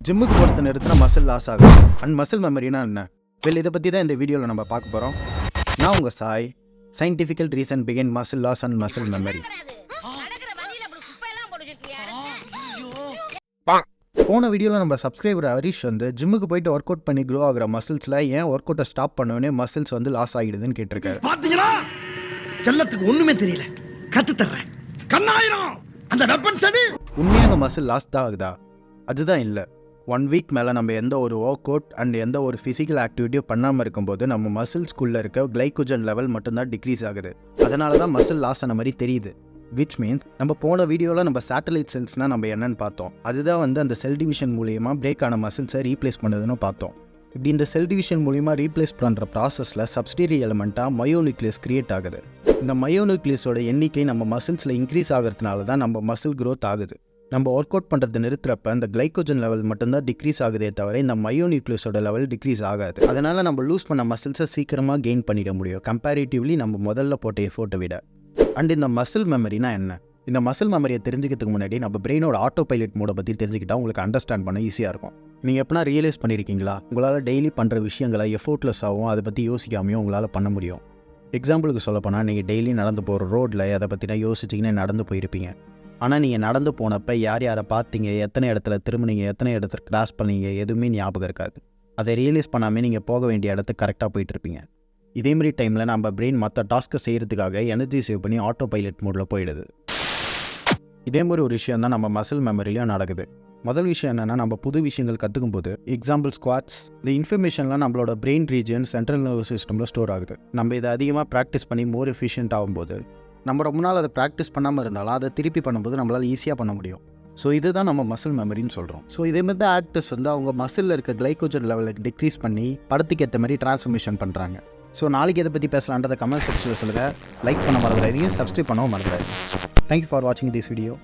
ஜிம்முக்கு போகிறது நிறுத்தினா மசில் லாஸ் ஆகும். அண்ட் மசில் மெமரினா என்ன? இதை பற்றி தான் இந்த வீடியோவில் நம்ம பார்க்க போகிறோம். நான் உங்கள் சாய். சயின்டிஃபிக்கல் ரீசன் பிகைன் muscle loss and muscle memory. போன வீடியோவில் நம்ம சப்ஸ்கிரைபர் ஹரிஷ் வந்து ஜிம்முக்கு போயிட்டு ஒர்க் அவுட் பண்ணி க்ரோ ஆகிற மசில்ஸில் ஏன் ஒர்க் அவுட்டை ஸ்டாப் பண்ணோடனே மசில்ஸ் வந்து லாஸ் ஆகிடுதுன்னு கேட்டிருக்காரு. பாத்தீங்களா, செல்லத்துக்கு ஒண்ணுமே தெரியல, கத்து தர்றேன் கண்ணாயிரம் அந்த வெப்பன் சனி. உண்மையாக மசில் லாஸ் தான் ஆகுதா? அதுதான் இல்லை. 1 வீக் மேலே நம்ம எந்த ஒரு ஒர்க் அவுட் அண்ட் எந்த ஒரு ஃபிசிக்கல் ஆக்டிவிட்டியும் பண்ணாமல் இருக்கும்போது நம்ம மசில்ஸ்குள்ளே இருக்க கிளைக்கோஜன் லெவல் மட்டும்தான் டிக்ரீஸ் ஆகுது. அதனால தான் மசில் லாஸ் ஆன மாதிரி தெரியுது. விச் மீன்ஸ் நம்ம போன வீடியோவில் நம்ம சேட்டலைட் செல்ஸ்னால் நம்ம என்னன்னு பார்த்தோம். அதுதான் வந்து அந்த செல் டிவிஷன் மூலியமாக பிரேக் ஆன மசில்ஸை ரீப்ளேஸ் பண்ணுதுன்னு பார்த்தோம். இப்படி இந்த செல் டிவிஷன் மூலியமாக ரீப்ளேஸ் பண்ணுற ப்ராசஸில் சப்சிடரி எலிமெண்ட்டாக மயோநியூக்ளியஸ் கிரியேட் ஆகுது. இந்த மயோநியூக்ளியஸோட எண்ணிக்கை நம்ம மசில்ஸில் இன்க்ரீஸ் ஆகிறதுனால தான் நம்ம மசில் க்ரோத் ஆகுது. நம்ம ஒர்க் அவுட் பண்ணுறது நிறுத்துறப்ப அந்த கிளைக்கோஜன் லெவல் மட்டும்தான் டிக்ரீஸ் ஆகுதே தவிர இந்த மயோநியூக்ளியஸோட லெவல் டிக்ரீஸ் ஆகாது. அதனால் நம்ம லூஸ் பண்ண மசில்ஸை சீக்கிரமாக கெயின் பண்ணிட முடியும் கம்பேரிட்டிவ்லி நம்ம முதல்ல போட்ட எஃபோர்ட்டை விட. அண்ட் இந்த மசில் மெமரினா என்ன? இந்த மசில் மெமரியை தெரிஞ்சுக்கிறதுக்கு முன்னாடி நம்ம பிரெயினோட ஆட்டோ பைலட் மோடை பற்றி தெரிஞ்சுக்கிட்டா உங்களுக்கு அண்டர்ஸ்டாண்ட் பண்ண ஈஸியாக இருக்கும். நீங்கள் எப்படின்னா ரியலைஸ் பண்ணியிருக்கீங்களா, உங்களால் டெய்லி பண்ணுற விஷயங்களை எஃபோர்ட்லெஸ்ஸாகவும் அதை பற்றி யோசிக்காமையும் உங்களால் பண்ண முடியும். எக்ஸாம்பிளுக்கு சொல்லப்போனால் நீங்கள் டெய்லி நடந்து போகிற ரோட்டில் அதை பற்றினா யோசிச்சிங்கன்னா நடந்து போயிருப்பீங்க. ஆனால் நீங்கள் நடந்து போனப்போ யார் யாரை பார்த்தீங்க, எத்தனை இடத்துல திரும்பினீங்க, எத்தனை இடத்துல கிராஸ் பண்ணீங்க, எதுவுமே ஞாபகம் இருக்காது. அதை ரியலைஸ் பண்ணாமல் நீங்கள் போக வேண்டிய இடத்துக்கு கரெக்டாக போயிட்டுருப்பீங்க. இதேமாரி டைமில் நம்ம பிரெயின் மற்ற டாஸ்க்கை செய்கிறதுக்காக எனர்ஜி சேவ் பண்ணி ஆட்டோ பைலட் மோடில் போயிடுது. இதே மாதிரி ஒரு விஷயம் தான் நம்ம மசில் மெமரிலையும் நடக்குது. முதல் விஷயம் என்னென்னா, நம்ம புது விஷயங்கள் கற்றுக்கும் போது எக்ஸாம்பிள் ஸ்குவாட்ஸ், இந்த இன்ஃபர்மேஷன்லாம் நம்மளோட பிரெயின் ரீஜன் சென்ட்ரல் நர்வஸ் சிஸ்டமில் ஸ்டோர் ஆகுது. நம்ம இதை அதிகமாக ப்ராக்டிஸ் பண்ணி மோர் எஃபிஷியன்ட் ஆகும்போது நம்ம ரொம்ப நாள் அதை ப்ராக்டிஸ் பண்ணாமல் இருந்தாலும் அதை திருப்பி பண்ணும்போது நம்மளால் ஈஸியாக பண்ண முடியும். ஸோ இதுதான் நம்ம மசில் மெமரின்னு சொல்கிறோம். ஸோ இதேமாதிரி தான் ஆக்டர்ஸ் வந்து அவங்க மசிலில் இருக்க கிளைக்கோஜன் லெவலுக்கு டிக்ரீஸ் பண்ணி படத்துக்கு ஏற்ற மாதிரி டிரான்ஸ்ஃபர்மேஷன் பண்ணுறாங்க. ஸோ நாளைக்கு எதை பற்றி பேசலான்றதை கமெண்ட் செக்ஷனில் சொல்லுங்கள். லைக் பண்ண மறந்துடாதீங்க, சப்ஸ்கிரைப் பண்ணவும் மறந்துடாதீங்க. தேங்க்யூ ஃபார் வாட்சிங் திஸ் வீடியோ.